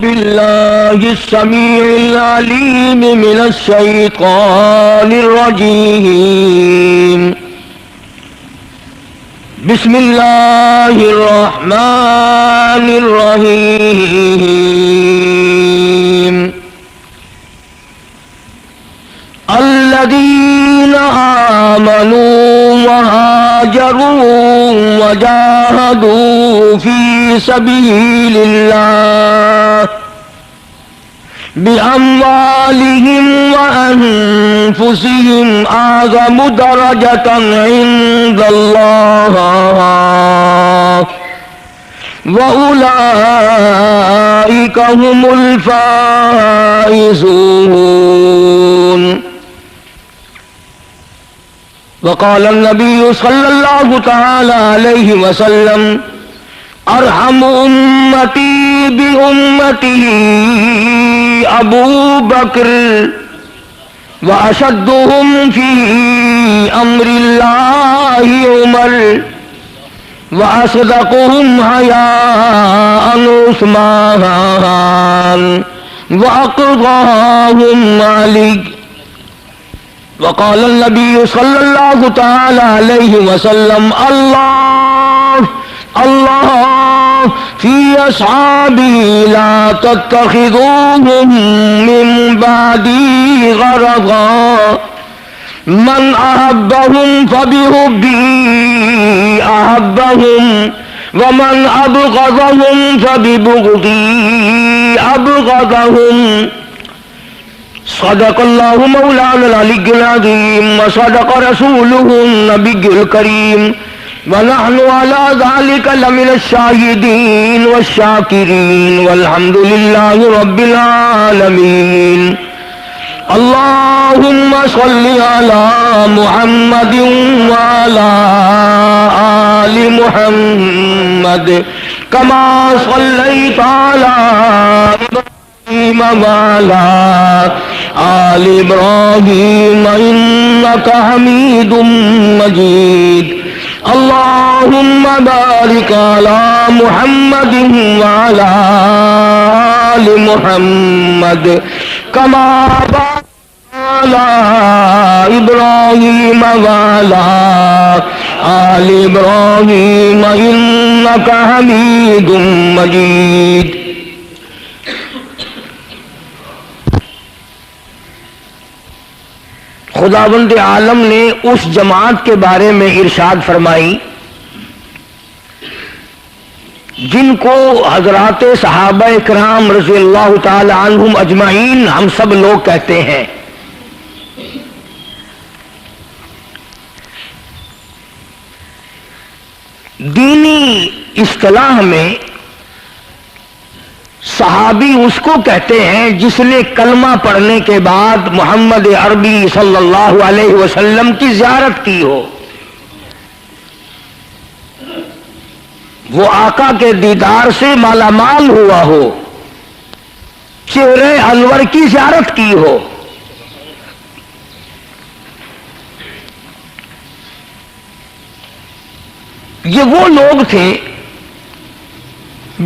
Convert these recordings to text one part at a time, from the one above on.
بالله السميع العليم من الشيطان الرجيم. بسم الله الرحمن الرحيم. الذين آمنوا وهاجروا وجاهدوا في سبيل الله بأموالهم وأنفسهم أعظم درجة عند الله وأولئك هم الفائزون. وقال النبي صلى الله تعالى عليه وسلم: ارحم امتی بامته ابو بکر واشدهم في امر الله عمر واصدقهم حياء عثمان واقضاهم علي. وقال النبي صلى الله تعالى عليه وسلم: الله الله في أصحابي لا تتخذوهم من بعدي غرضا من أحبهم فبحبي أحبهم ومن أبغضهم فببغضي أبغضهم. صدق الله مولانا العلي العظيم وصدق رسوله النبي الكريم ونحن على ذلك لمن الشاهدين والشاكرين والحمد لله رب العالمين. اللهم صل على محمد وعلى آل محمد كما صليت على إبراهيم وعلى آل إبراهيم إنك حميد مجيد. اللهم بارك على محمد وعلى آل محمد كما باركت على إبراهيم وعلى آل إبراهيم إنك حميد مجيد. خداوند عالم نے اس جماعت کے بارے میں ارشاد فرمائی جن کو حضرات صحابہ کرام رضی اللہ تعالی عنہم اجمعین ہم سب لوگ کہتے ہیں. دینی اصطلاح میں صحابی اس کو کہتے ہیں جس نے کلمہ پڑھنے کے بعد محمد عربی صلی اللہ علیہ وسلم کی زیارت کی ہو، وہ آقا کے دیدار سے مالا مال ہوا ہو، چہرے انور کی زیارت کی ہو. یہ وہ لوگ تھے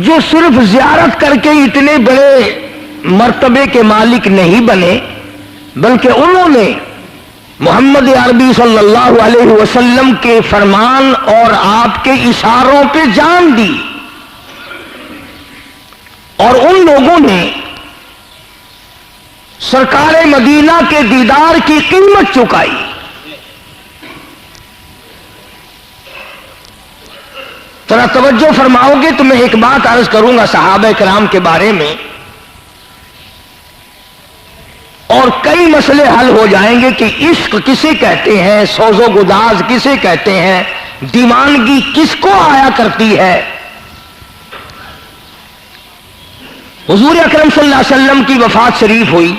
جو صرف زیارت کر کے اتنے بڑے مرتبے کے مالک نہیں بنے، بلکہ انہوں نے محمد عربی صلی اللہ علیہ وسلم کے فرمان اور آپ کے اشاروں پہ جان دی، اور ان لوگوں نے سرکار مدینہ کے دیدار کی قیمت چکائی. ذرا توجہ فرماؤ گے تو میں ایک بات عرض کروں گا صحابہ کرام کے بارے میں، اور کئی مسئلے حل ہو جائیں گے کہ عشق کسے کہتے ہیں، سوز و گداز کسے کہتے ہیں، دیوانگی کس کو آیا کرتی ہے. حضور اکرم صلی اللہ علیہ وسلم کی وفات شریف ہوئی،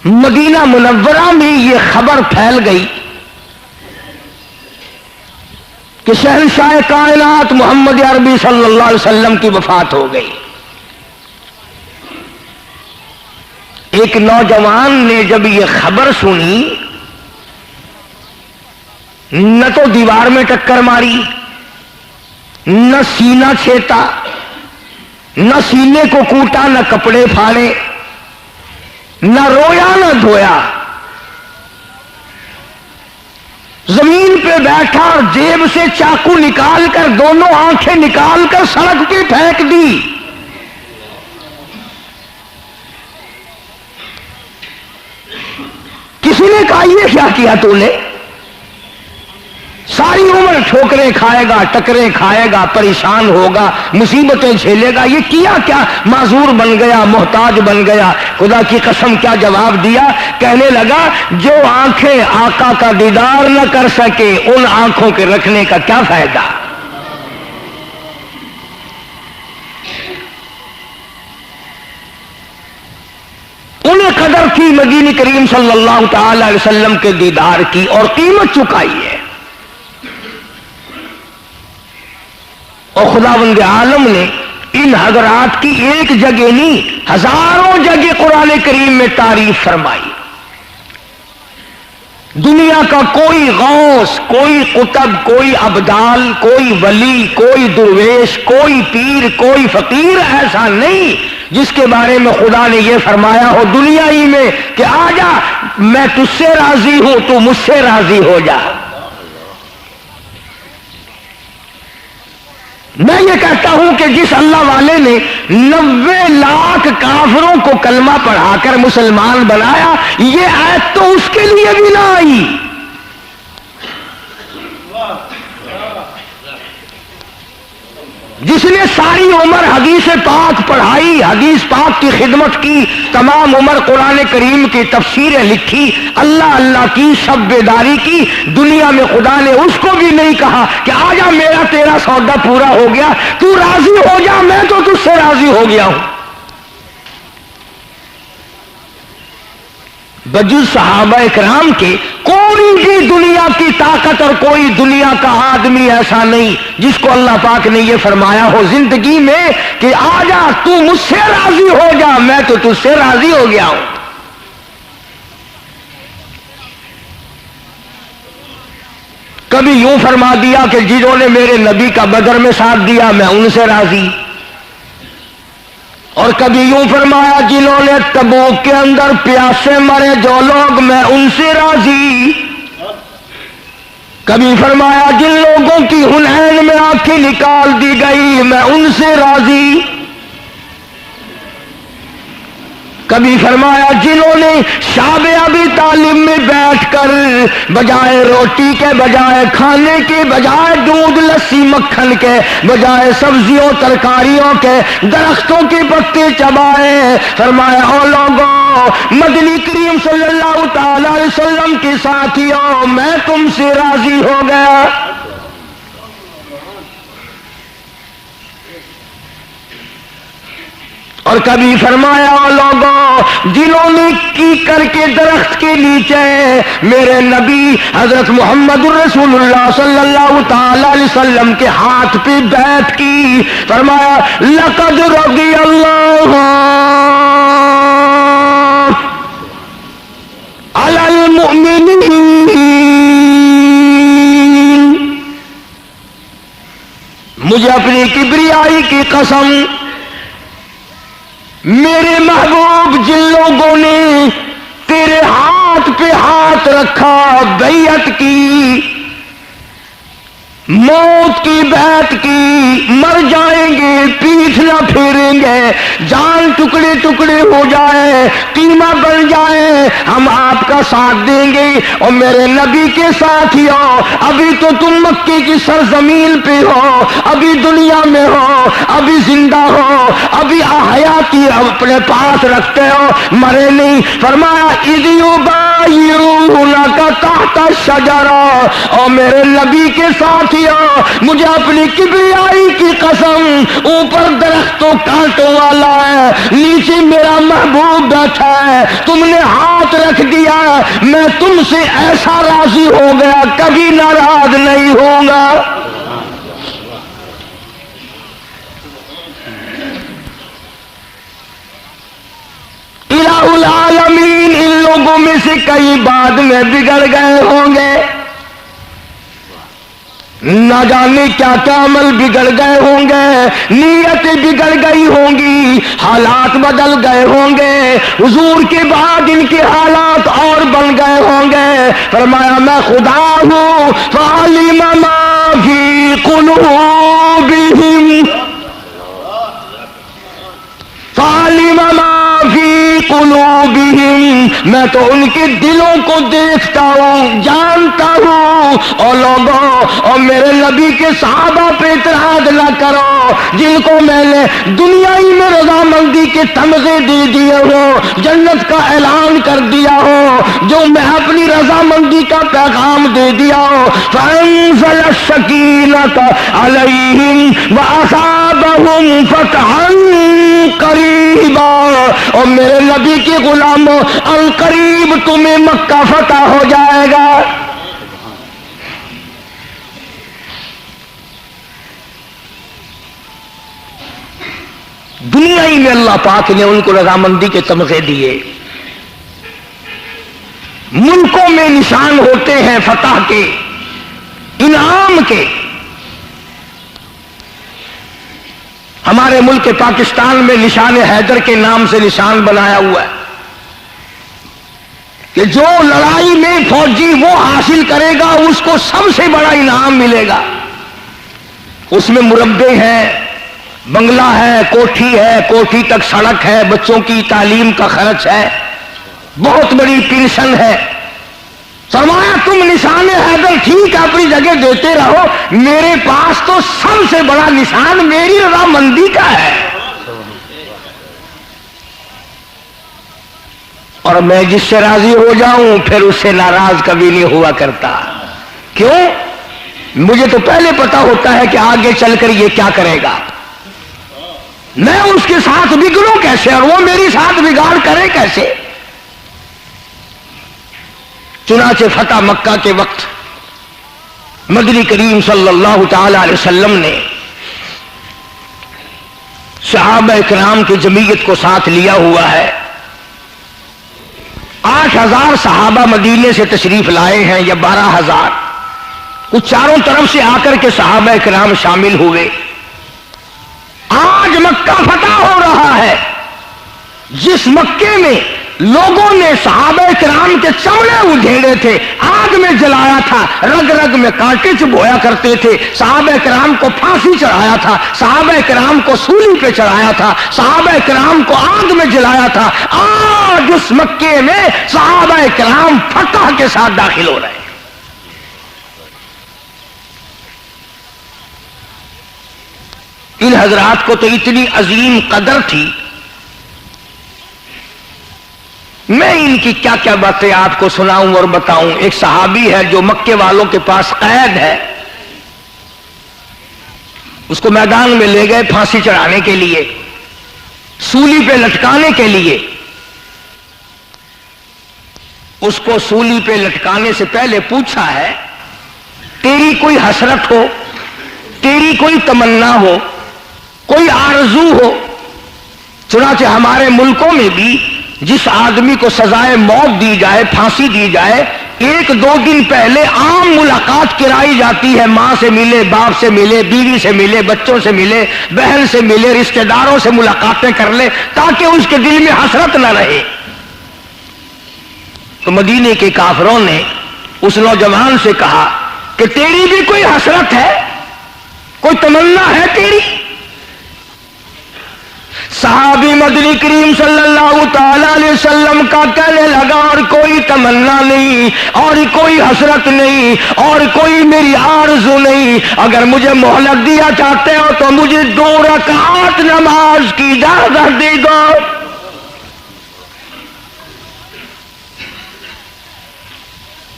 مدینہ منورہ میں یہ خبر پھیل گئی کہ شہنشاہ کائنات محمد عربی صلی اللہ علیہ وسلم کی وفات ہو گئی. ایک نوجوان نے جب یہ خبر سنی نہ تو دیوار میں ٹکر ماری، نہ سینہ چھیتا، نہ سینے کو کوٹا نہ کپڑے پھاڑے نہ رویا نہ دھویا، زمین پہ بیٹھا اور جیب سے چاقو نکال کر دونوں آنکھیں نکال کر سڑک پہ پھینک دی۔ کسی نے کہا یہ کیا کیا تو نے؟ ساری عمر ٹھوکریں کھائے گا، ٹکریں کھائے گا، پریشان ہوگا، مصیبتیں جھیلے گا، یہ کیا کیا؟ معذور بن گیا، محتاج بن گیا۔ خدا کی قسم کیا جواب دیا؟ کہنے لگا جو آنکھیں آقا کا دیدار نہ کر سکے ان آنکھوں کے رکھنے کا کیا فائدہ؟ انہیں قدر تھی مدینہ کریم صلی اللہ تعالی علیہ وسلم کے دیدار کی اور قیمت چکائی ہے۔ اور خداوند عالم نے ان حضرات کی ایک جگہ نہیں ہزاروں جگہ قرآن کریم میں تعریف فرمائی۔ دنیا کا کوئی غوث، کوئی قطب، کوئی ابدال، کوئی ولی، کوئی درویش، کوئی پیر، کوئی فقیر ایسا نہیں جس کے بارے میں خدا نے یہ فرمایا ہو دنیا ہی میں کہ آ جا میں تجھ سے راضی ہوں تو مجھ سے راضی ہو جا۔ میں یہ کہتا ہوں کہ جس اللہ والے نے 90 لاکھ کافروں کو کلمہ پڑھا کر مسلمان بنایا، یہ آیت تو اس کے لیے بھی نہ آئی۔ جس نے ساری عمر حدیث پاک پڑھائی، حدیث پاک کی خدمت کی، تمام عمر قرآن کریم کی تفسیریں لکھی، اللہ اللہ کی، شب بیداری کی، دنیا میں خدا نے اس کو بھی نہیں کہا کہ آجا میرا تیرا سودا پورا ہو گیا، تو راضی ہو جا میں تو تجھ سے راضی ہو گیا ہوں۔ بجز صحابہ اکرام کے کوئی بھی دنیا کی طاقت اور کوئی دنیا کا آدمی ایسا نہیں جس کو اللہ پاک نے یہ فرمایا ہو زندگی میں کہ آجا تو مجھ سے راضی ہو جا میں تو تجھ سے راضی ہو گیا ہوں۔ کبھی یوں فرما دیا کہ جنہوں نے میرے نبی کا بدر میں ساتھ دیا میں ان سے راضی، اور کبھی یوں فرمایا جنہوں نے تبوک کے اندر پیاسے مرے جو لوگ میں ان سے راضی، کبھی فرمایا جن لوگوں کی حنین میں آنکھیں نکال دی گئی میں ان سے راضی، کبھی فرمایا جنہوں نے شاب ابی طالب میں بیٹھ کر بجائے روٹی کے، بجائے کھانے کے، بجائے دودھ لسی مکھن کے، بجائے سبزیوں ترکاریوں کے درختوں کے پتے چبائے، فرمایا او لوگوں مدنی کریم صلی اللہ تعالی علیہ وسلم کے ساتھیوں میں تم سے راضی ہو گیا۔ اور کبھی فرمایا لوگوں جنہوں نے کی کر کے درخت کے نیچے میرے نبی حضرت محمد الرسول اللہ صلی اللہ تعالی علیہ وسلم کے ہاتھ پہ بیعت کی، فرمایا لقد رضی اللہ علی المؤمنین، مجھے اپنی کبریائی کی قسم میرے محبوب جن لوگوں نے تیرے ہاتھ پہ ہاتھ رکھا، بیعت کی، موت کی بیعت کی، مر جائیں گے پیٹھ نہ پھیریں گے، جان ٹکڑے ٹکڑے ہو جائے، قیمہ بن جائے، ہم آپ کا ساتھ دیں گے۔ اور میرے نبی کے ساتھیوں ابھی تو تم مکے کی سرزمین پہ ہو، ابھی دنیا میں ہو، ابھی زندہ ہو، ابھی حیاتی اپنے پاس رکھتے ہو، مرے نہیں۔ فرمایا اذ یبایعونک تحت الشجرہ، اور میرے نبی کے ساتھ مجھے اپنی کبریائی کی قسم اوپر درختوں کانٹوں والا ہے، نیچے میرا محبوب بیٹھا ہے، تم نے ہاتھ رکھ دیا، میں تم سے ایسا راضی ہو گیا کبھی ناراض نہیں ہوں گا۔ الہ العالمین ان لوگوں میں سے کئی بعد میں بگڑ گئے ہوں گے، نہ جانے کیا کیا عمل بگڑ گئے ہوں گے، نیتیں بگڑ گئی ہوں گی، حالات بدل گئے ہوں گے، حضور کے بعد ان کے حالات اور بن گئے ہوں گے۔ فرمایا میں خدا ہوں فعلم ما فی قلوبہم، فعلم ما فی قلوبہم، میں تو ان کے دلوں کو دیکھتا ہوں، جانتا ہوں۔ اور لوگوں، اور میرے نبی کے صحابہ پہ اعتراض نہ کرو جن کو میں نے دنیا ہی میں رضامندی کے تمغے دے دیے ہو، جنت کا اعلان کر دیا ہو، جو میں اپنی رضامندی کا پیغام دے دیا ہو۔ فانزل السکینۃ علیہم واصابہم فتحا قریبا، اور میرے نبی کے غلاموں القریب تمہیں مکہ فتح ہو جائے گا۔ دنیا ہی میں اللہ پاک نے ان کو رضامندی کے تمغے دیے، ملکوں میں نشان ہوتے ہیں فتح کے، انعام کے۔ ہمارے ملک پاکستان میں نشان حیدر کے نام سے نشان بنایا ہوا ہے کہ جو لڑائی میں فوجی وہ حاصل کرے گا اس کو سب سے بڑا انعام ملے گا۔ اس میں مربع ہے، بنگلہ ہے، کوٹھی ہے، کوٹھی تک سڑک ہے، بچوں کی تعلیم کا خرچ ہے، بہت بڑی پینشن ہے۔ فرمایا تم نشان حیدر ٹھیک ہے اپنی جگہ دیتے رہو، میرے پاس تو سب سے بڑا نشان میری رضامندی کا ہے، اور میں جس سے راضی ہو جاؤں پھر اس سے ناراض کبھی نہیں ہوا کرتا۔ کیوں؟ مجھے تو پہلے پتا ہوتا ہے کہ آگے چل کر یہ کیا کرے گا، میں اس کے ساتھ بگڑوں کیسے اور وہ میری ساتھ بگاڑ کرے کیسے۔ چنانچہ فتح مکہ کے وقت مدنی کریم صلی اللہ تعالی علیہ وسلم نے صحابہ اکرام کی جمعیت کو ساتھ لیا ہوا ہے۔ 8,000 صحابہ مدینے سے تشریف لائے ہیں یا 12,000، کچھ چاروں طرف سے آ کر کے صحابہ اکرام شامل ہوئے۔ آج مکہ فتح ہو رہا ہے، جس مکے میں لوگوں نے صحابہ کرام کے چمڑے ادھیڑے تھے، آگ میں جلایا تھا، رگ رگ میں کانٹے چبھویا کرتے تھے، صحابہ کرام کو پھانسی چڑھایا تھا، صحابہ کرام کو سولی پہ چڑھایا تھا، صحابہ کرام کو آگ میں جلایا تھا، آج اس مکے میں صحابہ کرام فتح کے ساتھ داخل ہو رہے ہیں۔ ان حضرات کو تو اتنی عظیم قدر تھی، میں ان کی کیا کیا باتیں آپ کو سناؤں اور بتاؤں۔ ایک صحابی ہے جو مکے والوں کے پاس قید ہے، اس کو میدان میں لے گئے پھانسی چڑھانے کے لیے، سولی پہ لٹکانے کے لیے۔ اس کو سولی پہ لٹکانے سے پہلے پوچھا ہے تیری کوئی حسرت ہو، تیری کوئی تمنا ہو، کوئی آرزو ہو؟ چنانچہ ہمارے ملکوں میں بھی جس آدمی کو سزائے موت دی جائے، پھانسی دی جائے، 1-2 دن پہلے عام ملاقات کرائی جاتی ہے، ماں سے ملے، باپ سے ملے، بیوی سے ملے، بچوں سے ملے، بہن سے ملے، رشتہ داروں سے ملاقاتیں کر لے تاکہ اس کے دل میں حسرت نہ رہے۔ تو مدینے کے کافروں نے اس نوجوان سے کہا کہ تیری بھی کوئی حسرت ہے، کوئی تمنا ہے تیری؟ صحابی مدنی کریم صلی اللہ تعالی علیہ وسلم کا کہنے لگا اور کوئی تمنا نہیں، اور کوئی حسرت نہیں، اور کوئی میری آرزو نہیں، اگر مجھے مہلت دیا چاہتے ہو تو مجھے 2 رکعات نماز کی اجازت دے دو۔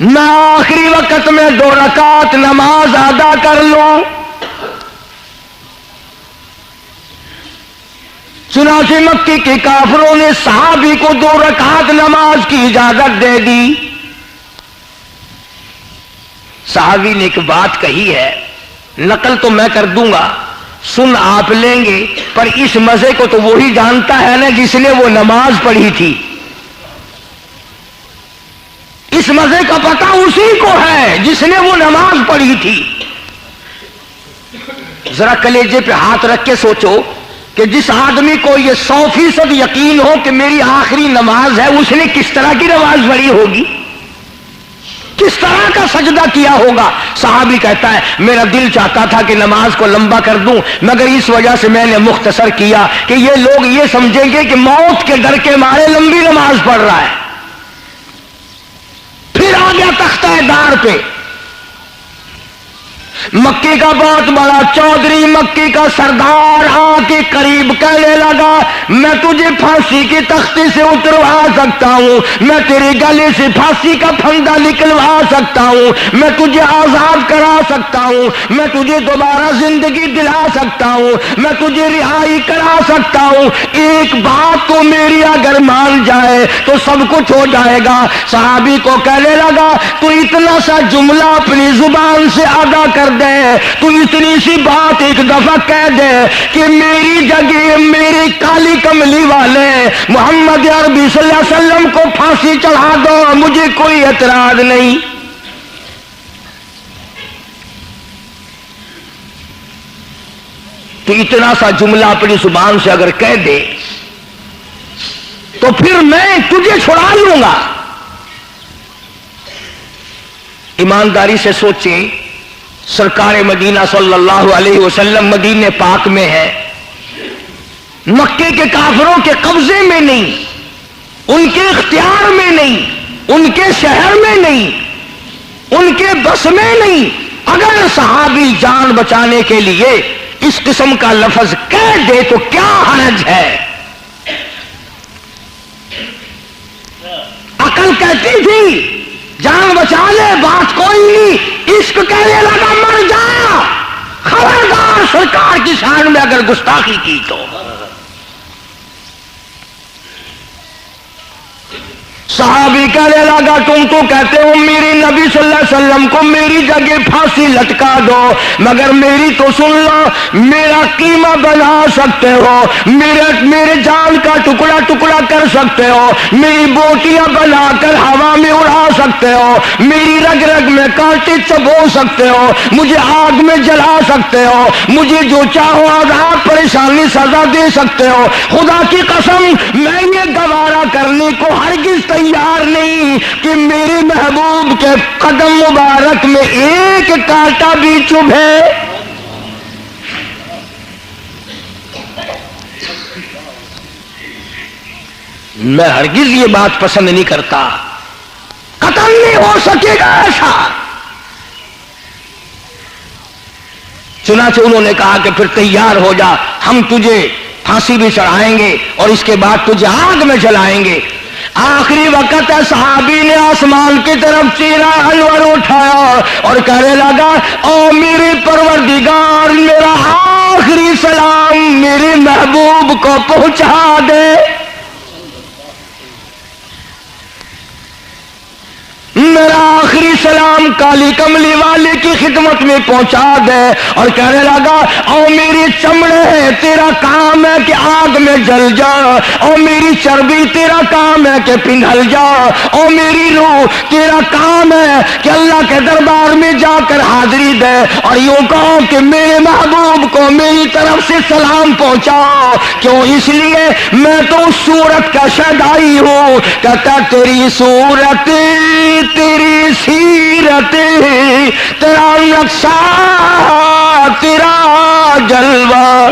میں آخری وقت میں 2 رکعت نماز ادا کر لوں۔ چنانچہ مکے کے کافروں نے صحابی کو 2 رکعت نماز کی اجازت دے دی۔ صحابی نے ایک بات کہی ہے، نقل تو میں کر دوں گا، سن آپ لیں گے، پر اس مزے کو تو وہی جانتا ہے نا جس نے وہ نماز پڑھی تھی۔ اس مزے کا پتہ اسی کو ہے جس نے وہ نماز پڑھی تھی۔ ذرا کلیجے پہ ہاتھ رکھ کے سوچو کہ جس آدمی کو یہ 100% یقین ہو کہ میری آخری نماز ہے، اس نے کس طرح کی نماز پڑھی ہوگی، کس طرح کا سجدہ کیا ہوگا۔ صحابی کہتا ہے میرا دل چاہتا تھا کہ نماز کو لمبا کر دوں، مگر اس وجہ سے میں نے مختصر کیا کہ یہ لوگ یہ سمجھیں گے کہ موت کے ڈر کے مارے لمبی نماز پڑھ رہا ہے۔ پھر آ گیا تختہ دار پہ، مکی کا بہت بڑا چودھری، مکی کا سردار آ کے قریب کہنے لگا میں تجھے پھانسی کی تختی سے اتروا سکتا ہوں، میں تیرے گلے سے پھانسی کا پھندا نکلوا سکتا ہوں، میں تجھے آزاد کرا سکتا ہوں، میں تجھے دوبارہ زندگی دلا سکتا ہوں، میں تجھے رہائی کرا سکتا ہوں، ایک بات تو میری اگر مان جائے تو سب کچھ ہو جائے گا۔ صحابی کو کہنے لگا تو اتنا سا جملہ اپنی زبان سے ادا کر دے، تو اتنی سی بات ایک دفعہ کہہ دے کہ میری جگہ میری کالی کملی والے محمد عربی صلی اللہ علیہ وسلم کو پھانسی چڑھا دو، مجھے کوئی اعتراض نہیں۔ تو اتنا سا جملہ اپنی زبان سے اگر کہہ دے تو پھر میں تجھے چھڑا لوں گا۔ ایمانداری سے سوچیں، سرکار مدینہ صلی اللہ علیہ وسلم مدینہ پاک میں ہے، مکے کے کافروں کے قبضے میں نہیں، ان کے اختیار میں نہیں، ان کے شہر میں نہیں، ان کے بس میں نہیں۔ اگر صحابی جان بچانے کے لیے اس قسم کا لفظ کہہ دے تو کیا حرج ہے؟ عقل کہتی تھی جان بچا لے، بات کوئی نہیں، عشق کہنے لگا مر جا، خبردار سرکار کی شان میں اگر گستاخی کی تو۔ صحابی کہنے لگا تم تو کہتے ہو میری نبی صلی اللہ علیہ وسلم کو میری جگہ پھانسی لٹکا دو، مگر میری تو سن لو، میرا قیمہ بنا سکتے ہو، میرے جان کا ٹکڑا ٹکڑا کر سکتے ہو، میری بوٹیاں بنا کر ہوا میں اڑا سکتے ہو، میری رگ رگ میں کانٹے چبو سکتے ہو، مجھے آگ میں جلا سکتے ہو، مجھے جو چاہو عذاب پریشانی سزا دے سکتے ہو۔ خدا کی قسم میں یہ گوارا کرنے کو ہرگز تیار نہیں کہ میرے محبوب کے قدم مبارک میں ایک کانٹا بھی چبھے۔ میں ہرگز یہ بات پسند نہیں کرتا، قتل نہیں ہو سکے گا ایسا۔ چنانچہ انہوں نے کہا کہ پھر تیار ہو جا، ہم تجھے پھانسی بھی چڑھائیں گے اور اس کے بعد تجھے آگ میں جلائیں گے۔ آخری وقت ہے، صحابی نے آسمان کی طرف چیرا انور اٹھایا اور کہنے لگا او میرے پروردگار، میرا آخری سلام میرے محبوب کو پہنچا دے، میرا آخری سلام کالی کملی والے کی خدمت میں پہنچا دے۔ اور کہنے لگا او میری چمڑے ہے تیرا کام ہے کہ آگ میں جل جا، او میری چربی تیرا کام ہے کہ پگھل جا، او میری روح تیرا کام ہے کہ اللہ کے دربار میں جا کر حاضری دے، اور یوں کہو کہ میرے محبوب کو میری طرف سے سلام پہنچاؤ۔ کیوں؟ اس لیے میں تو اس صورت کا شہدائی ہوں، کہتا تیری صورت تیری سیرت تیرا نقشہ تیرا جلوہ،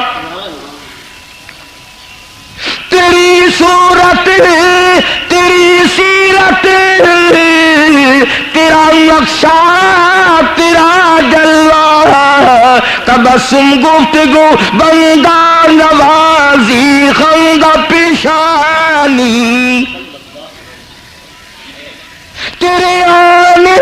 تیری صورت تیری سیرت تیرا نقشہ تیرا جلوہ، تبسم گفتگو بندہ نوازی خندہ پیشانی، تیرے آنے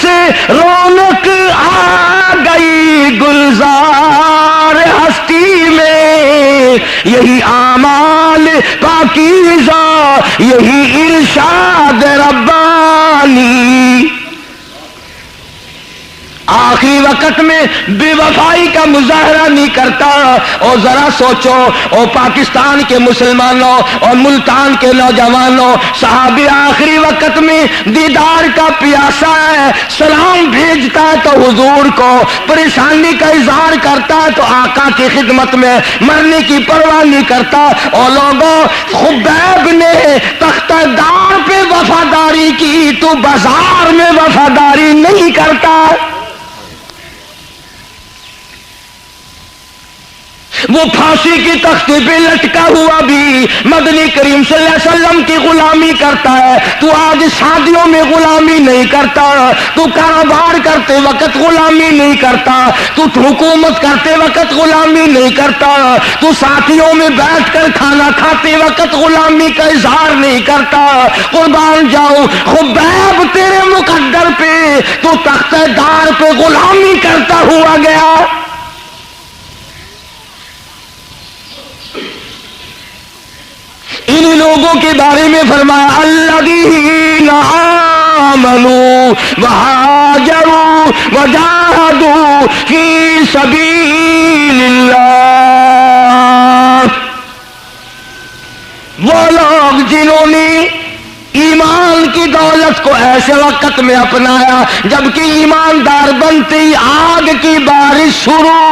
سے رونق آ گئی گلزار ہستی میں، یہی اعمال پاکیزہ یہی ارشاد ربانی۔ آخری وقت میں بے وفائی کا مظاہرہ نہیں کرتا. اور ذرا سوچو او پاکستان کے مسلمانوں اور ملتان کے نوجوانوں، صحابی آخری وقت میں دیدار کا پیاسا ہے، سلام بھیجتا ہے تو حضور کو، پریشانی کا اظہار کرتا ہے تو آقا کی خدمت میں مرنے کی پرواہ نہیں کرتا. اور لوگوں، خبیب نے تختہ دار پہ وفاداری کی، تو بازار میں وفاداری نہیں کرتا. وہ پھانسی کی تختی پہ لٹکا ہوا بھی مدنی کریم صلی اللہ علیہ وسلم کی غلامی کرتا ہے. تو آج شادیوں میں غلامی نہیں کرتا، تو کاروبار کرتے وقت غلامی نہیں کرتا، تو حکومت کرتے وقت غلامی نہیں کرتا، تو ساتھیوں میں بیٹھ کر کھانا کھاتے وقت غلامی کا اظہار نہیں کرتا. قربان جاؤ خبیب تیرے مقدر پہ تو تختہ دار پہ غلامی کرتا ہوا گیا. ان لوگوں کے بارے میں فرمایا الذین آمنوا وہاجروا وجاہدوا فی سبیل اللہ. وہ لوگ جنہوں نے ایمان کی دولت کو ایسے وقت میں اپنایا جبکہ ایماندار بنتے ہی آگ کی بارش شروع.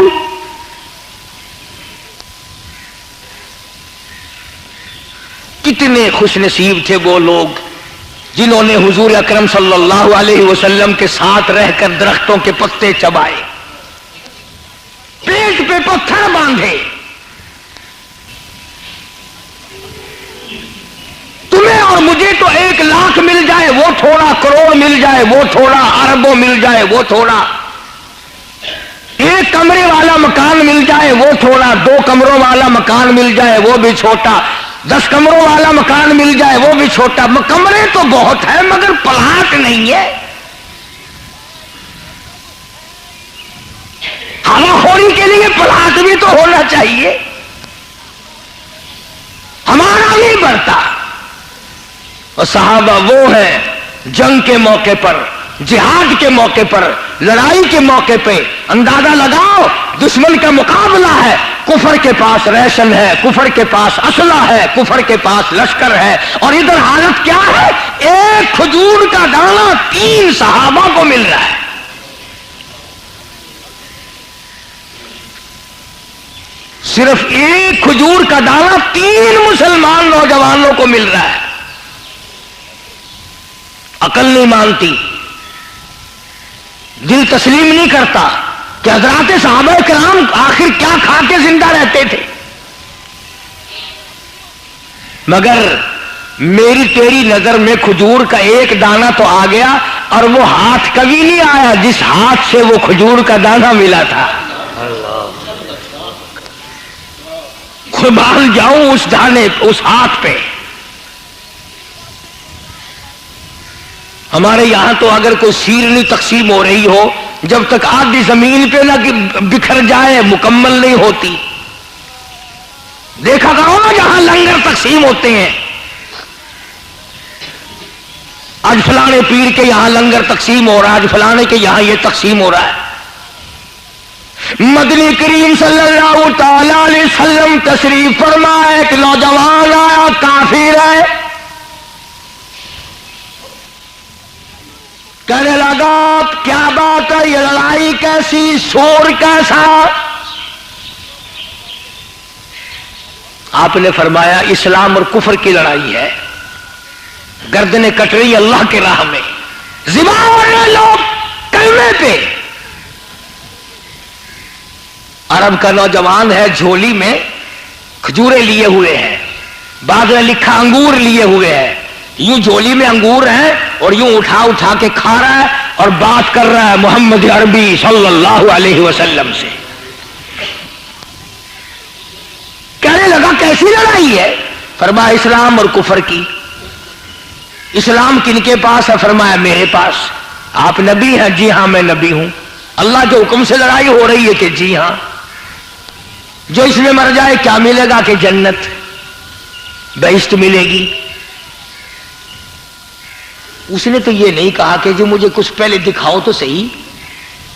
کتنے خوش نصیب تھے وہ لوگ جنہوں نے حضور اکرم صلی اللہ علیہ وسلم کے ساتھ رہ کر درختوں کے پتے چبائے، پیٹ پہ پتھر باندھے. تمہیں اور مجھے تو 1 لاکھ مل جائے وہ تھوڑا، کروڑ مل جائے وہ تھوڑا، اربوں مل جائے وہ تھوڑا، 1 کمرے والا مکان مل جائے وہ تھوڑا، 2 کمروں والا مکان مل جائے وہ بھی چھوٹا، 10 کمروں والا مکان مل جائے وہ بھی چھوٹا. کمرے تو بہت ہے مگر پلاٹ نہیں ہے. ہوا خوری کے لیے پلاٹ بھی تو ہونا چاہیے. ہمارا نہیں بڑھتا. اور صحابہ وہ ہیں جنگ کے موقع پر، جہاد کے موقع پر، لڑائی کے موقع پہ اندازہ لگاؤ دشمن کا مقابلہ ہے، کفر کے پاس ریشن ہے، کفر کے پاس اسلحہ ہے، کفر کے پاس لشکر ہے، اور ادھر حالت کیا ہے؟ 1 کھجور کا دانہ 3 صحابہ کو مل رہا ہے. صرف 1 کھجور کا دانہ 3 مسلمان نوجوانوں کو مل رہا ہے. عقل نہیں مانتی، دل تسلیم نہیں کرتا کہ حضرات صحابہ کرام آخر کیا کھا کے زندہ رہتے تھے. مگر میری تیری نظر میں کھجور کا 1 دانہ تو آ گیا، اور وہ ہاتھ کبھی نہیں آیا جس ہاتھ سے وہ کھجور کا دانہ ملا تھا. قربان جاؤں اس دانے، اس ہاتھ پہ. ہمارے یہاں تو اگر کوئی سیرنی تقسیم ہو رہی ہو، جب تک آدھی زمین پہ نہ بکھر جائے مکمل نہیں ہوتی. دیکھا کرو نا جہاں لنگر تقسیم ہوتے ہیں، آج فلانے پیر کے یہاں لنگر تقسیم ہو رہا ہے، آج فلانے کے یہاں یہ تقسیم ہو رہا ہے. مدنی کریم صلی اللہ تعالی علیہ وسلم تشریف فرما، ایک نوجوان آیا کافر ہے، کہنے لگا کیا بات ہے، یہ لڑائی کیسی، شور کیسا؟ آپ نے فرمایا اسلام اور کفر کی لڑائی ہے، گردنیں کٹ رہی اللہ کے راہ میں، ذبح ہو رہے لوگ کلمے پہ. عرب کا نوجوان ہے، جھولی میں کھجورے لیے ہوئے ہیں، بعد میں لکھا انگور لیے ہوئے ہیں، یوں جھولی میں انگور ہیں اور یوں اٹھا اٹھا کے کھا رہا ہے اور بات کر رہا ہے محمد عربی صلی اللہ علیہ وسلم سے. کہنے لگا کیسی لڑائی ہے؟ فرمایا اسلام اور کفر کی. اسلام کن کے پاس ہے؟ فرمایا میرے پاس. آپ نبی ہیں؟ جی ہاں میں نبی ہوں. اللہ کے حکم سے لڑائی ہو رہی ہے کہ جی ہاں. جو اس میں مر جائے کیا ملے گا؟ کہ جنت، بہشت ملے گی. اس نے تو یہ نہیں کہا کہ جو مجھے کچھ پہلے دکھاؤ تو صحیح.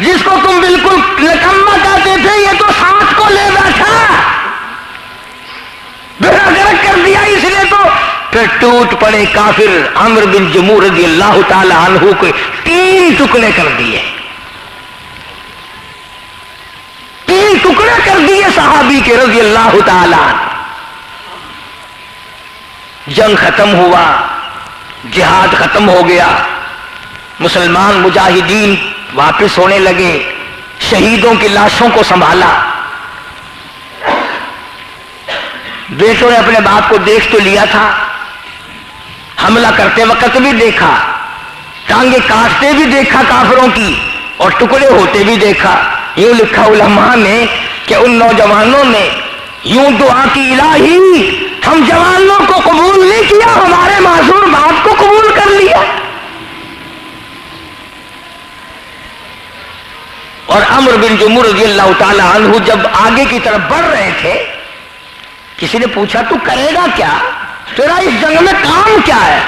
جس کو تم بالکل نکما کہتے تھے یہ تو ساتھ کو لے بیٹھا، بیڑا غرق کر دیا اس نے تو۔ پھر ٹوٹ پڑے کافر، عمرو بن جموح رضی اللہ تعالی عنہ کو 3 ٹکڑے کر دیے، 3 ٹکڑے کر دیے صحابی کے رضی اللہ تعالی عنہ۔ جنگ ختم ہوا، جہاد ختم ہو گیا، مسلمان مجاہدین واپس ہونے لگے، شہیدوں کی لاشوں کو سنبھالا۔ بیٹوں نے اپنے باپ کو دیکھ تو لیا تھا، حملہ کرتے وقت بھی دیکھا، ٹانگیں کاٹتے بھی دیکھا کافروں کی، اور ٹکڑے ہوتے بھی دیکھا۔ یوں لکھا علماء نے کہ ان نوجوانوں نے یوں دعا کی، الہی ہم جوانوں کو قبول نہیں کیا، ہمارے معذور باپ کو قبول کر لیا۔ اور عمرو بن جموح رضی اللہ تعالی عنہ جب آگے کی طرف بڑھ رہے تھے، کسی نے پوچھا تو کرے گا کیا، تیرا اس جنگ میں کام کیا ہے؟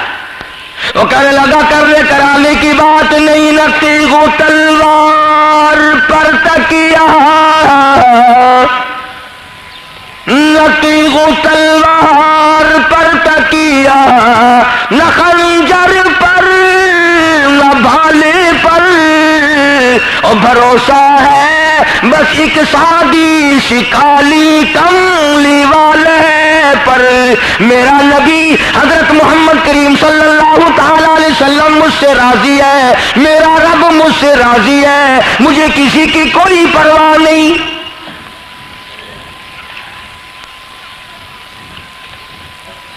وہ کہنے لگا کرنے کرانے کی بات نہیں، نہ تیغ و تلوار پر تکیہ، نہ تیغ و تلوار پر تکیہ، نہ خنجر پر نہ بھالے پر، اور بھروسہ ہے بس ایک سادی سی کالی کملی والے پر۔ میرا نبی حضرت محمد کریم صلی اللہ تعالی علیہ وسلم مجھ سے راضی ہے، میرا رب مجھ سے راضی ہے، مجھے کسی کی کوئی پرواہ نہیں۔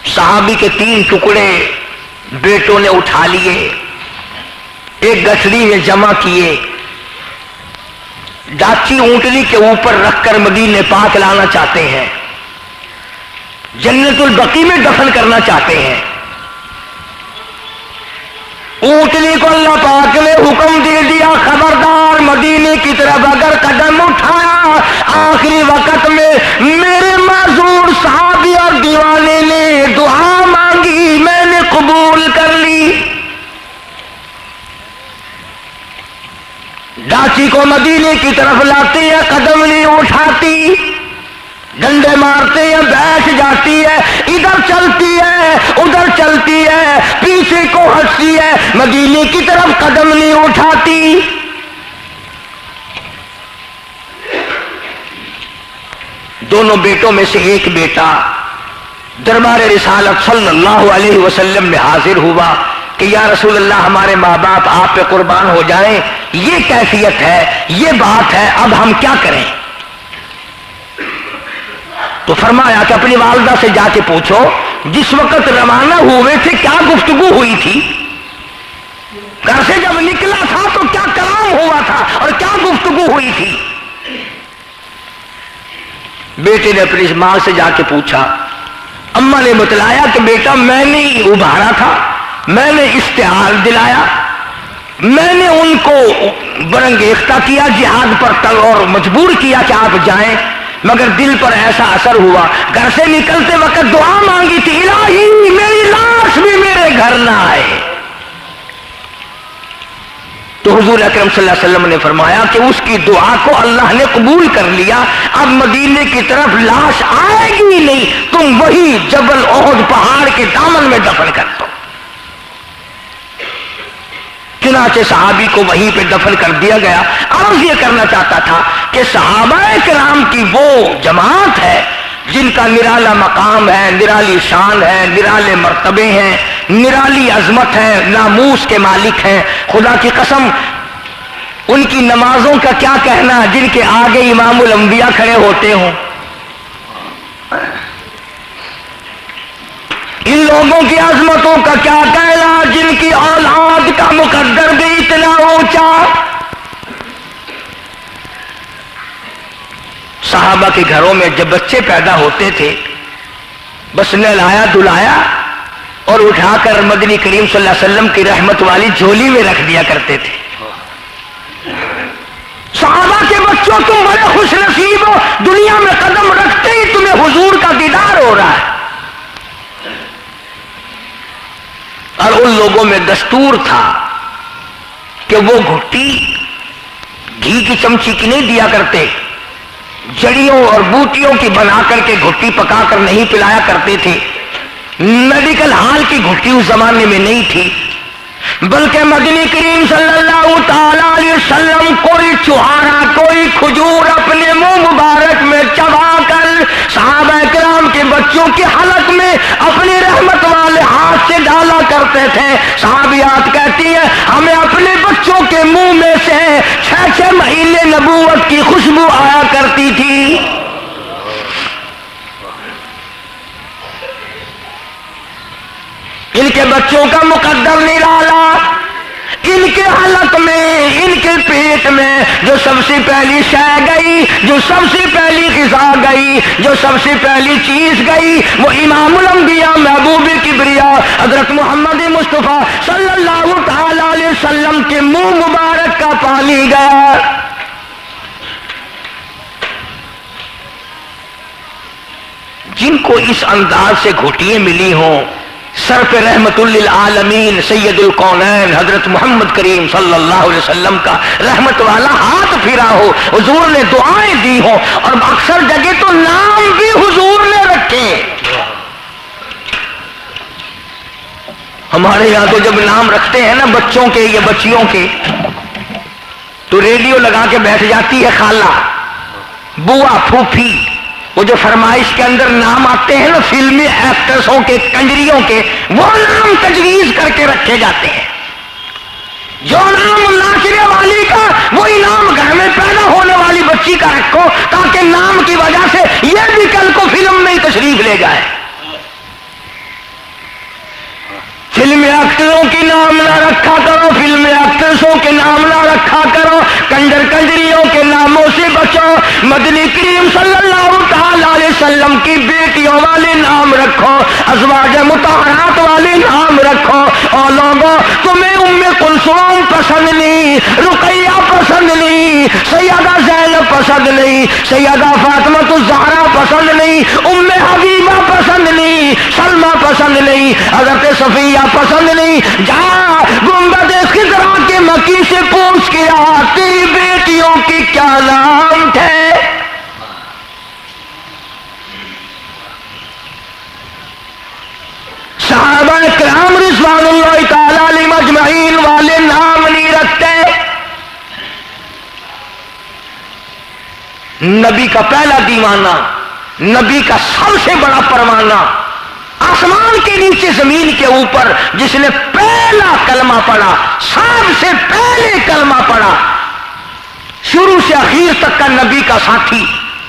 صحابی کے 3 ٹکڑے بیٹوں نے اٹھا لیے، ایک گٹھڑی میں جمع کیے، ڈاچی اونٹنی کے اوپر رکھ کر مدینے پاک لانا چاہتے ہیں، جنت البقیع میں دفن کرنا چاہتے ہیں۔ اونٹنی کو اللہ پاک نے حکم دے دیا، خبردار مدینے کی طرف اگر قدم اٹھایا آخری وقت میں میرے معذور صحابی اور دیوانے نے دعا مانگی، میں نے قبول کر لی۔ ڈاچی کو مدینے کی طرف لاتے ہیں، قدم نہیں اٹھاتی، ڈنڈے مارتے ہیں، بیٹھ جاتی ہے، ادھر چلتی ہے ادھر چلتی ہے، پیچھے کو ہٹتی ہے، مدینے کی طرف قدم نہیں اٹھاتی۔ دونوں بیٹوں میں سے ایک بیٹا دربار رسالت صلی اللہ علیہ وسلم میں حاضر ہوا کہ یا رسول اللہ ہمارے ماں باپ آپ پہ قربان ہو جائیں، یہ کیفیت ہے، یہ بات ہے، اب ہم کیا کریں؟ تو فرمایا کہ اپنی والدہ سے جا کے پوچھو جس وقت روانہ ہوئے تھے کیا گفتگو ہوئی تھی، گھر سے جب نکلا تھا تو کیا کلام ہوا تھا اور کیا گفتگو ہوئی تھی۔ بیٹے نے اپنی ماں سے جا کے پوچھا، اماں نے بتلایا کہ بیٹا میں نے ابھارا تھا، میں نے اشتعال دلایا، میں نے ان کو برنگیختہ کیا، جہاد پر تل اور مجبور کیا کہ آپ جائیں، مگر دل پر ایسا اثر ہوا، گھر سے نکلتے وقت دعا مانگی تھی، الہی میری لاش بھی میرے گھر نہ آئے۔ تو حضور اکرم صلی اللہ علیہ وسلم نے فرمایا کہ اس کی دعا کو اللہ نے قبول کر لیا، اب مدینے کی طرف لاش آئے گی نہیں، تم وہی جبل احد پہاڑ کے دامن میں دفن کر دو۔ چنانچہ صحابی کو وہیں پہ دفن کر دیا گیا۔ عرض یہ کرنا چاہتا تھا کہ صحابہ کرام کی وہ جماعت ہے جن کا نرالا مقام ہے، نرالی شان ہے، نرالے مرتبے ہیں، نرالی عظمت ہے، ناموس کے مالک ہیں۔ خدا کی قسم ان کی نمازوں کا کیا کہنا جن کے آگے امام الانبیاء کھڑے ہوتے ہوں، ان لوگوں کی عظمتوں کا کیا کہنا جن کی اولاد کا مقدر بھی اتنا اونچا۔ صحابہ کے گھروں میں جب بچے پیدا ہوتے تھے بس نہلایا دلایا اور اٹھا کر مدنی کریم صلی اللہ علیہ وسلم کی رحمت والی جھولی میں رکھ دیا کرتے تھے۔ صحابہ کے بچوں تم بڑے خوش نصیب ہو، دنیا میں قدم رکھتے ہی تمہیں حضور کا دیدار ہو رہا ہے۔ اور ان لوگوں میں دستور تھا کہ وہ گھٹی گھی کی چمچی کی نہیں دیا کرتے، جڑیوں اور بوٹیوں کی بنا کر کے گھٹی پکا کر نہیں پلایا کرتے تھے، میڈیکل ہال کی گھٹی اس زمانے میں نہیں تھی، بلکہ مدنی کریم صلی اللہ تعالی علیہ وسلم کوئی چوہارا کوئی کھجور اپنے منہ مبارک میں چبا کر صحابہ کرام کے بچوں کے حلق میں اپنی رحمت والے ہاتھ سے ڈالا کرتے تھے۔ صحابیات کہتی ہیں ہمیں اپنے بچوں کے منہ میں سے 6 مہینے نبوت کی خوشبو آیا کرتی تھی۔ ان کے بچوں کا مقدر نرالا، ان کے حلق میں، ان کے پیٹ میں جو سب سے پہلی شے گئی، جو سب سے پہلی غذا گئی، جو سب سے پہلی چیز گئی، وہ امام الانبیاء محبوب کبریا حضرت محمد مصطفیٰ صلی اللہ تعالی علیہ وسلم کے منہ مبارک کا پانی گیا۔ جن کو اس انداز سے گھٹیاں ملی ہوں، سر پہ رحمت للعالمین سید الکونین حضرت محمد کریم صلی اللہ علیہ وسلم کا رحمت والا ہاتھ پھرا ہو، حضور نے دعائیں دی ہوں، اور اکثر جگہ تو نام بھی حضور نے رکھے۔ ہمارے یہاں تو جب نام رکھتے ہیں نا بچوں کے یا بچیوں کے، تو ریڈیو لگا کے بیٹھ جاتی ہے خالہ، بوا، پھوپھی، وہ جو فرمائش کے اندر نام آتے ہیں نا فلمی ایکٹرسوں کے، کنجریوں کے، وہ نام تجویز کر کے رکھے جاتے ہیں۔ جو نام ناچنے والی کا وہی نام گھر میں پیدا ہونے والی بچی کا رکھو، تاکہ نام کی وجہ سے یہ بھی کل کو فلم میں ہی تشریف لے جائے۔ فلم ایکٹروں کے نام نہ رکھا کرو، فلم ایکٹرسوں کے نام نہ رکھا کرو، کنجر کنجریوں کے ناموں سے بچو۔ مدنی کریم صلی اللہ تعالی علیہ وسلم کی بیٹیوں والے نام رکھو، ازواج مطہرات والے نام رکھو۔ اور لوگوں تمہیں ام کلثوم پسند نہیں، رقیہ پسند نہیں، سیدہ زینب پسند نہیں، سیدہ فاطمہ الزہرا پسند نہیں، ام حبیبہ پسند نہیں، سلمہ پسند نہیں، حضرت صفیہ پسند نہیں۔ جا گنبد خضرا کے مکی سے پوچھ کے آ تیری بیٹیوں کی کیا نام تھے؟ صحابہ کرام رضوان اللہ تعالی علیہم اجمعین والے نام نہیں رکھتے۔ نبی کا پہلا دیوانہ، نبی کا سب سے بڑا پروانہ، آسمان کے نیچے زمین کے اوپر جس نے پہلا کلمہ پڑھا، سب سے پہلے کلمہ پڑھا، شروع سے آخر تک کا نبی کا ساتھی،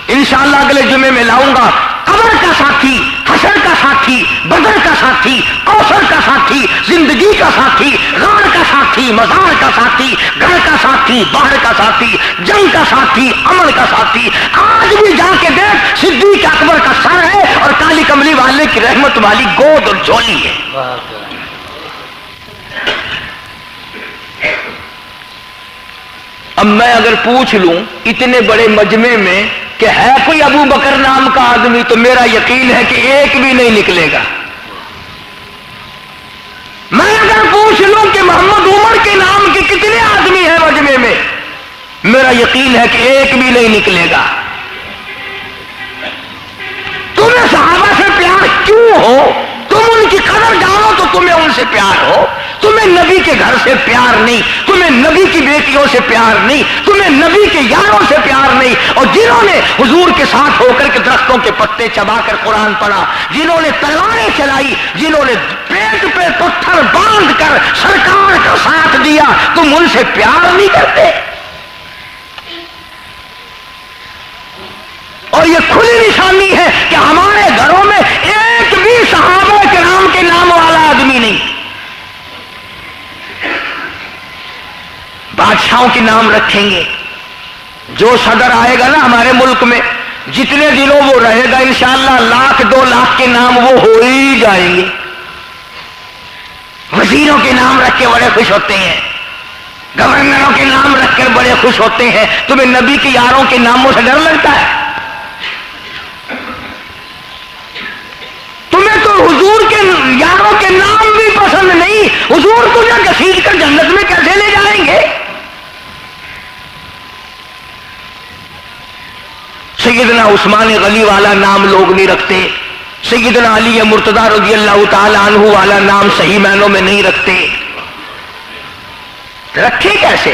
انشاءاللہ اگلے جمعے میں لاؤں گا، قبر کا ساتھی، حشر کا ساتھی، بدر کا ساتھی، کوثر کا ساتھی، زندگی کا ساتھی، غار کا ساتھی، مزار کا ساتھی، گھر کا ساتھی، باہر کا ساتھی، جنگ کا ساتھی، عمل کا ساتھی۔ آج بھی جا کے دیکھ، صدیق اکبر کا سر ہے اور کالی کملی والے کی رحمت والی گود اور جھولی ہے۔ اب میں اگر پوچھ لوں اتنے بڑے مجمع میں کہ ہے کوئی ابو بکر نام کا آدمی، تو میرا یقین ہے کہ ایک بھی نہیں نکلے گا۔ میں اگر پوچھ لوں کہ محمد عمر کے نام کے کتنے آدمی ہیں مجمع میں، میرا یقین ہے کہ ایک بھی نہیں نکلے گا۔ تمہیں صحابہ سے پیار کیوں ہو؟ تم ان کی قدر جانو تو تمہیں ان سے پیار ہو۔ تمہیں نبی کے گھر سے پیار نہیں، تمہیں نبی کی بیٹیوں سے پیار نہیں، تمہیں نبی کے یاروں سے پیار نہیں۔ اور جنہوں نے حضور کے ساتھ ہو کر کے درختوں کے پتے چبا کر قرآن پڑھا، جنہوں نے تلواریں چلائی، جنہوں نے پیٹ پہ پتھر باندھ کر سرکار کا ساتھ دیا، تم ان سے پیار نہیں کرتے؟ اور یہ کھلی نشانی ہے کہ ہمارے گھروں میں ایک بھی صحابہ کرام کے نام والا آدمی نہیں۔ بادشاہوں کے نام رکھیں گے، جو صدر آئے گا نا ہمارے ملک میں، جتنے دنوں وہ رہے گا انشاءاللہ 1,00,000-2,00,000 کے نام وہ ہو ہی جائیں گے۔ وزیروں کے نام رکھ کے بڑے خوش ہوتے ہیں، گورنروں کے نام رکھ کر بڑے خوش ہوتے ہیں۔ تمہیں نبی کے یاروں کے ناموں سے ڈر لگتا ہے؟ تمہیں تو حضور کے یاروں کے نام بھی پسند نہیں، حضور تجھے گھسیٹ کر جنت میں کیسے لے جائیں گے؟ سیدنا عثمان غنی والا نام لوگ نہیں رکھتے، سیدنا علی مرتضی رضی اللہ تعالی عنہ والا نام صحیح معنوں میں نہیں رکھتے، رکھے کیسے؟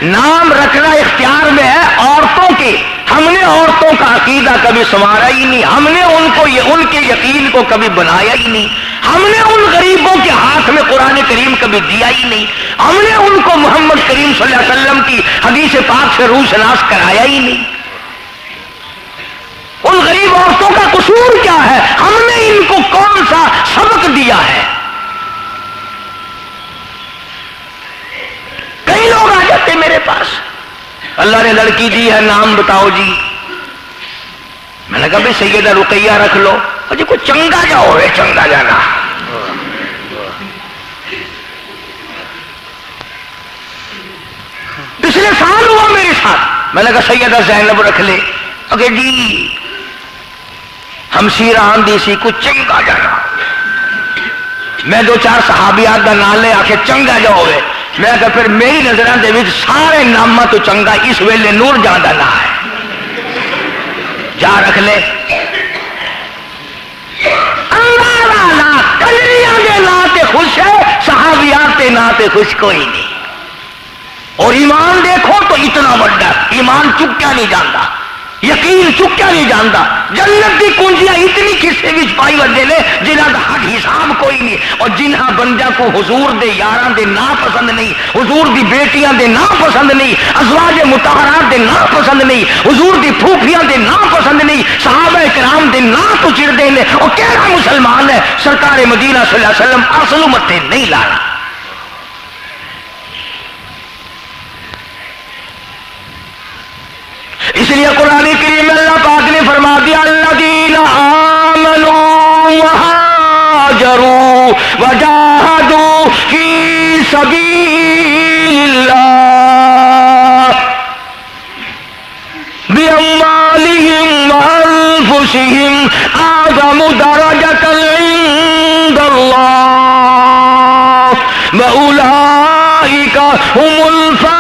نام رکھنا اختیار میں ہے عورتوں کے، ہم نے عورتوں کا عقیدہ کبھی سنوارا ہی نہیں، ہم نے ان کے یقین کو کبھی بنایا ہی نہیں، ہم نے ان غریبوں کے ہاتھ میں قرآن کریم کبھی دیا ہی نہیں، ہم نے ان کو محمد کریم صلی اللہ علیہ وسلم کی حدیث پاک سے روح شناس کرایا ہی نہیں۔ ان غریب عورتوں کا قصور کیا ہے؟ ہم نے ان کو کون سا سبق دیا ہے؟ کئی لوگ آ جاتے میرے پاس، اللہ نے لڑکی دی ہے، نام بتاؤ جی۔ میں نے کہا بھائی سیدہ رقیہ رکھ لو، اور جی کوئی چنگا جا ہو، چنگا جانا۔ پچھلے سال ہوا میرے ساتھ، میں نے کہا سیدہ زینب رکھ لے، اگر جی ہم شیران دی سی کچھ چنگا جانا۔ میں دو چار صحابیات دا نام لے آخر چنگا جا ہوئے، میں کہا پھر میری نظروں دے وچ سارے نامہ تو چنگا اس ویلے نور جان دا نام ہے، جا رکھ لے۔ کلیاں دے نا تے خوش ہے، صحابیات دے نا تے خوش کوئی نہیں۔ اور ایمان دیکھو تو اتنا بڑا ایمان چکیا نہیں جانتا، یقین چکیا نہیں جانتا۔ جنت دی کنجیاں اتنی کسے وچ پائی وڈے نے جنہاں دا حق حساب کوئی نہیں، اور جنہاں بندیاں کو حضور دے یاراں دے نام پسند نہیں، حضور دی بیٹیاں دے نام پسند نہیں، ازواج مطہرات دے نام پسند نہیں، حضور دی پھوپھیاں دے نام پسند نہیں، صحابہ کرام دے نام تو چڑھدے نے، اور کیڑا مسلمان ہے سرکار مدینہ صلی اللہ علیہ وسلم اصل متے نہیں لانا۔ اس لیے قرآن کریم میں اللہ پاک نے فرما دیا الذین آمنوا وہاجروا وجاہدوا فی سبیل اللہ باموالہم وانفسہم اعظم درجۃ عند اللہ واولئک هم الفائزون۔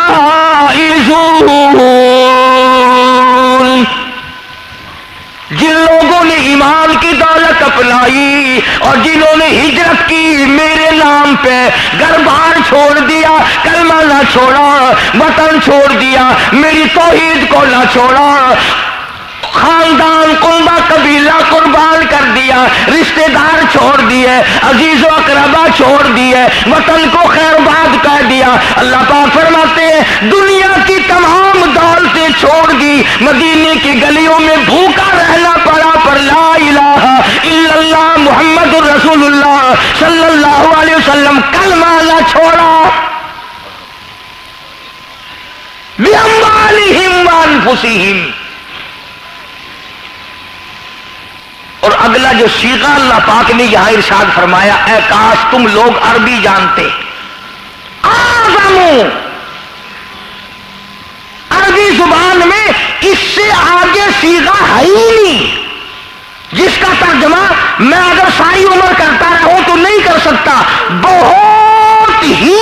جن لوگوں نے ایمان کی دولت اپنائی اور جنہوں نے ہجرت کی میرے نام پہ، گھر بار چھوڑ دیا، کلمہ نہ چھوڑا، وطن چھوڑ دیا، میری توحید کو نہ چھوڑا، خاندان قربہ قبیلہ قربان کر دیا، رشتہ دار چھوڑ دیے، عزیز و اقربا چھوڑ دیے، وطن کو خیر باد کر دیا، اللہ پاک فرماتے ہیں دنیا کی تمام دولتیں چھوڑ دی، مدینے کی گلیوں میں بھوکا رہنا پڑا پر لا الہ الا اللہ محمد الرسول اللہ صلی اللہ علیہ وسلم کلمہ نہ چھوڑا۔ بِأَمْوَالِهِمْ وَأَنفُسِهِمْ۔ اور اگلا جو صیغہ اللہ پاک نے یہاں ارشاد فرمایا، اے کاش تم لوگ عربی جانتے، آزمو، عربی زبان میں اس سے آگے صیغہ ہے ہی نہیں، جس کا ترجمہ میں اگر ساری عمر کرتا رہوں تو نہیں کر سکتا۔ بہت ہی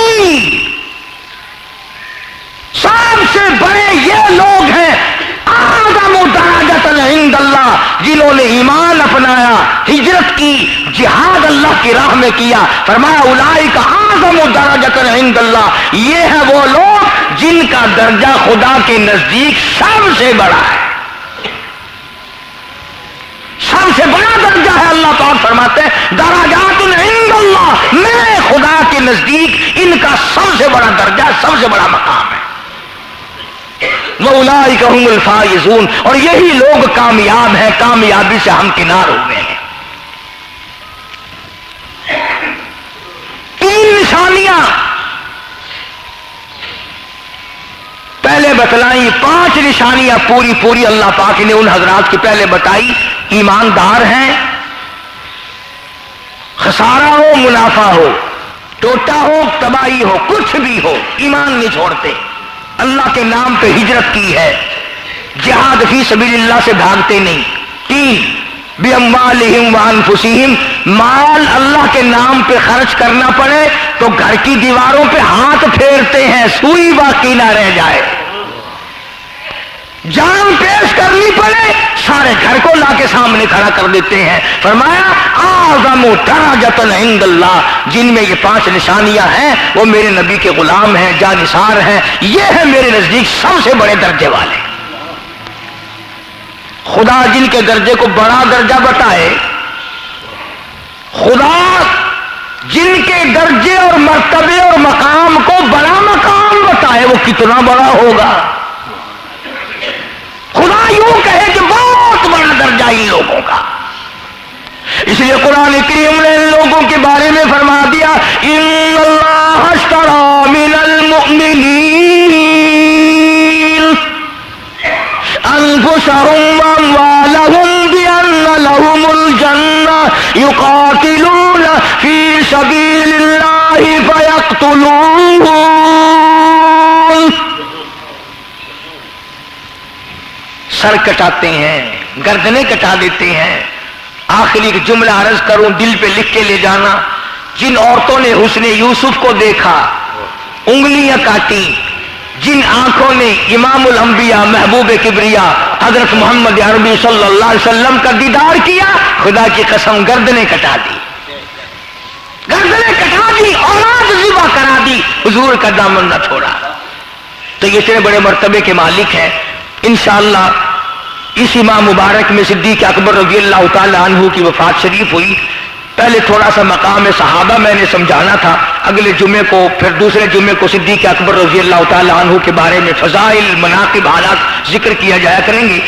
سب سے بڑے یہ لوگ ہیں اعظم درجۃ عند اللہ، جنہوں نے ایمان اپنایا، ہجرت کی، جہاد اللہ کی راہ میں کیا، فرمایا اولئک اعظم درجۃ عند اللہ، یہ ہے وہ لوگ جن کا درجہ خدا کے نزدیک سب سے بڑا ہے، سب سے بڑا درجہ ہے۔ اللہ پاک فرماتے ہیں درجات عند اللہ، میں خدا کے نزدیک ان کا سب سے بڑا درجہ، سب سے بڑا مقام ہے۔ وَأُولَٰئِكَ هُمُ الْفَائِزُونَ، اور یہی لوگ کامیاب ہیں، کامیابی سے ہم کنار ہوئے ہیں۔ تین نشانیاں پہلے بتلائیں، پانچ نشانیاں پوری اللہ پاک نے ان حضرات کی پہلے بتائی، ایماندار ہیں، خسارہ ہو منافع ہو، ٹوٹا ہو تباہی ہو، کچھ بھی ہو، ایمان نہیں چھوڑتے، اللہ کے نام پہ ہجرت کی ہے، جہاد فی سبیل اللہ سے بھاگتے نہیں۔ تین، بِأَمْوَالِهِمْ وَأَنفُسِهِمْ، مال اللہ کے نام پہ خرچ کرنا پڑے تو گھر کی دیواروں پہ ہاتھ پھیرتے ہیں، سوئی باقی نہ رہ جائے۔ جان پیش کرنی پڑے سارے گھر کو لا کے سامنے کھڑا کر دیتے ہیں. فرمایا اعظم درجۃ عند اللہ، جن میں یہ 5 نشانیاں ہیں وہ میرے نبی کے غلام ہیں، جانثار ہیں، یہ ہے میرے نزدیک سب سے بڑے درجے والے. خدا جن کے درجے کو بڑا درجہ بتائے، خدا جن کے درجے اور مرتبے اور مقام کو بڑا مقام بتائے وہ کتنا بڑا ہوگا. خدا یوں کہے کہ بہت بڑا درجہ ان لوگوں کا. اس لیے قرآن کریم نے ان لوگوں کے بارے میں فرما دیا ان اللہ اشتری من المؤمنین انفسهم واموالهم بان لهم الجنہ یقاتلون فی سبیل اللہ فیقتلون. سر کٹاتے ہیں، گردنیں کٹا دیتے ہیں. آخری ایک جملہ عرض کروں دل پہ لکھ کے لے جانا. جن عورتوں نے حسن یوسف کو دیکھا، انگلیاں کاٹی، جن آنکھوں نے امام الانبیاء محبوب کبریا حضرت محمد عربی صلی اللہ علیہ وسلم کا دیدار کیا، خدا کی قسم گردنیں کٹا دی، گردنیں کٹا دی، اولاد ذبح کرا دی، حضور کا دامن نہ چھوڑا. تو یہ اتنے بڑے مرتبے کے مالک ہیں. انشاءاللہ اس امام مبارک میں صدیق اکبر رضی اللہ تعالی عنہ کی وفات شریف ہوئی. پہلے تھوڑا سا مقام صحابہ میں نے سمجھانا تھا، اگلے جمعے کو پھر دوسرے جمعے کو صدیق اکبر رضی اللہ تعالی عنہ کے بارے میں فضائل، مناقب، حالات ذکر کیا جایا کریں گے.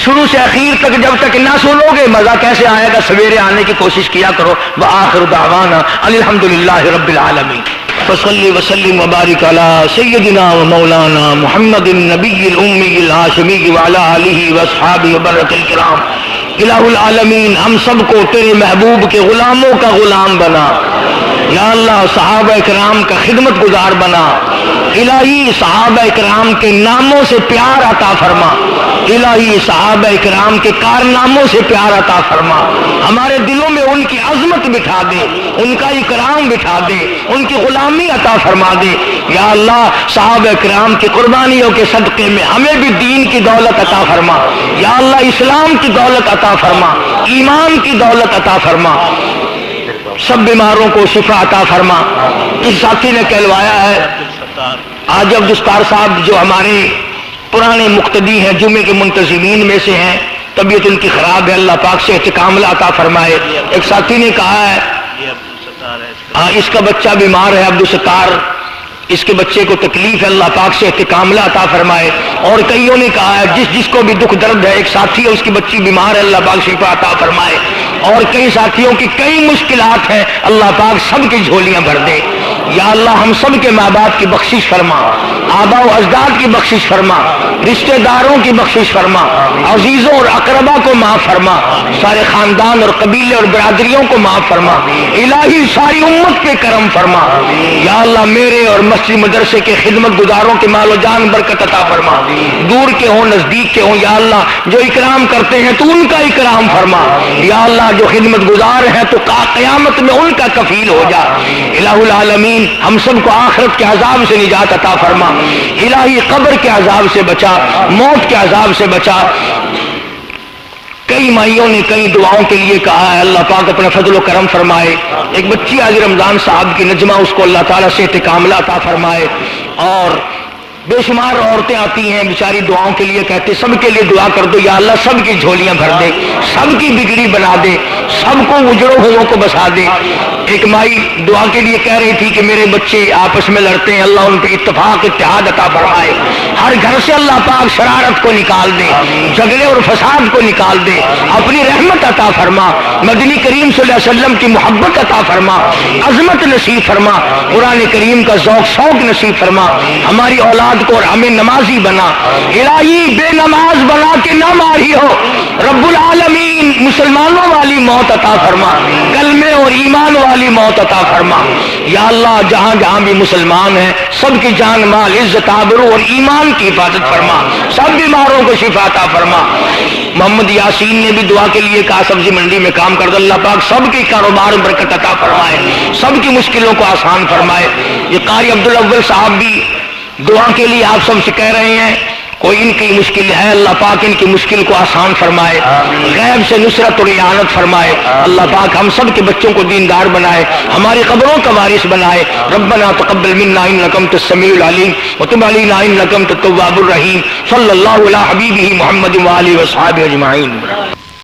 شروع سے اخیر تک جب تک نہ سنو گے مزہ کیسے آئے گا؟ سویرے آنے کی کوشش کیا کرو. وآخر دعوانا الحمدللہ رب العالمین. فصلی وسلم وبارک علی سیدنا و مولانا محمد النبی الامی الہاشمی وعلی آلہ واصحابہ وبرکۃ الکرام. الہ العالمین ہم سب کو تیرے محبوب کے غلاموں کا غلام بنا. یا اللہ صحابہ کرام کا خدمت گزار بنا. الہی صحابہ کرام کے ناموں سے پیار عطا فرما. الہی صحابہ کرام کے کارناموں سے پیار عطا فرما. ہمارے دلوں میں ان کی عظمت بٹھا دے، ان کا اکرام بٹھا دے، ان کی غلامی عطا فرما دے. یا اللہ صحابہ کرام کی قربانیوں کے صدقے میں ہمیں بھی دین کی دولت عطا فرما. یا اللہ اسلام کی دولت عطا فرما، ایمان کی دولت عطا فرما. سب بیماروں کو شفا عطا فرما. اس ساتھی نے کہلوایا ہے آج عبدالستار صاحب جو ہمارے پرانے مقتدی ہیں، جمعے کے منتظمین میں سے ہیں، طبیعت ان کی خراب ہے، اللہ پاک سے کاملہ عطا فرمائے. ایک ساتھی نے کہا ہے اس کا بچہ بیمار ہے، عبدالستار، اس کے بچے کو تکلیف ہے، اللہ پاک سے کاملہ عطا فرمائے. اور کئیوں نے کہا ہے جس کو بھی دکھ درد ہے، ایک ساتھی ہے اس کی بچی بیمار ہے، اللہ پاک شفا عطا فرمائے. اور کئی ساتھیوں کی کئی مشکلات ہیں، اللہ پاک سب کی جھولیاں بھر دے. یا اللہ ہم سب کے ماں باپ کی بخشش فرما، آبا و اجداد کی بخشش فرما، رشتہ داروں کی بخشش فرما، عزیزوں اور اقربا کو معاف فرما، سارے خاندان اور قبیلے اور برادریوں کو معاف فرما. الہی ساری امت پہ کرم فرما. یا اللہ میرے اور مسجد مدرسے کے خدمت گزاروں کے مال و جان برکت عطا فرما. دور کے ہوں نزدیک کے ہوں، یا اللہ جو اکرام کرتے ہیں تو ان کا اکرام فرما. یا اللہ جو خدمت گزار ہیں تو قیامت میں ان کا کفیل ہو جا. الہ العالمین ہم سب کو آخرت کے عذاب سے نجات عطا فرما. الہی قبر کے عذاب سے بچا، موت کے عذاب سے بچا. کئی مائیوں نے کئی دعاؤں کے لیے کہا ہے، اللہ پاک اپنا فضل و کرم فرمائے. ایک بچی آج رمضان صاحب کی نجمہ، اس کو اللہ تعالیٰ سے کاملہ عطا فرمائے. اور بے شمار عورتیں آتی ہیں بیچاری دعاؤں کے لیے، کہتے سب کے لیے دعا کر دو. یا اللہ سب کی جھولیاں بھر دے، سب کی بگڑی بنا دے، سب کو اجڑوں ہووں کو بسا دے. ایک مائی دعا کے لیے کہہ رہی تھی کہ میرے بچے آپس میں لڑتے ہیں، اللہ ان پہ اتفاق اتحاد عطا فرمائے. ہر گھر سے اللہ پاک شرارت کو نکال دے، جھگڑے اور فساد کو نکال دے، اپنی رحمت عطا فرما. مدنی کریم صلی اللہ علیہ وسلم کی محبت عطا فرما، عظمت نصیب فرما، قرآن کریم کا ذوق شوق نصیب فرما. ہماری اولاد کو اور ہمیں نمازی بنا. الہی بے نماز بنا کے نہ ماری ہو. رب العالمین مسلمانوں والی موت عطا فرما، کلمے اور ایمان والی موت عطا فرما. یا اللہ جہاں جہاں بھی مسلمان ہیں سب کی جان مال عزت آبرو اور ایمان کی حفاظت فرما. سب بیماروں کو شفا عطا فرما. محمد یاسین نے بھی دعا کے لیے کہا سبزی منڈی میں کام کر دو، اللہ پاک سب کے کاروبار میں برکت عطا فرمائے، سب کی مشکلوں کو آسان فرمائے. یہ قاری عبدالاول صاحب بھی دعا کے لیے آپ سب سے کہہ رہے ہیں. کوئی ان کی مشکل ہے اللہ پاک ان کی مشکل کو آسان فرمائے، غیب سے نصرت اور اعانت فرمائے، اللہ پاک ہم سب کے بچوں کو دیندار بنائے، ہماری قبروں کا وارث بنائے۔ ربنا تقبل منا انک انت السمیع العلیم وتب علینا انک انت التواب الرحیم۔ صلی اللہ علی حبیبہ محمد وآلہ وصحبہ اجمعین۔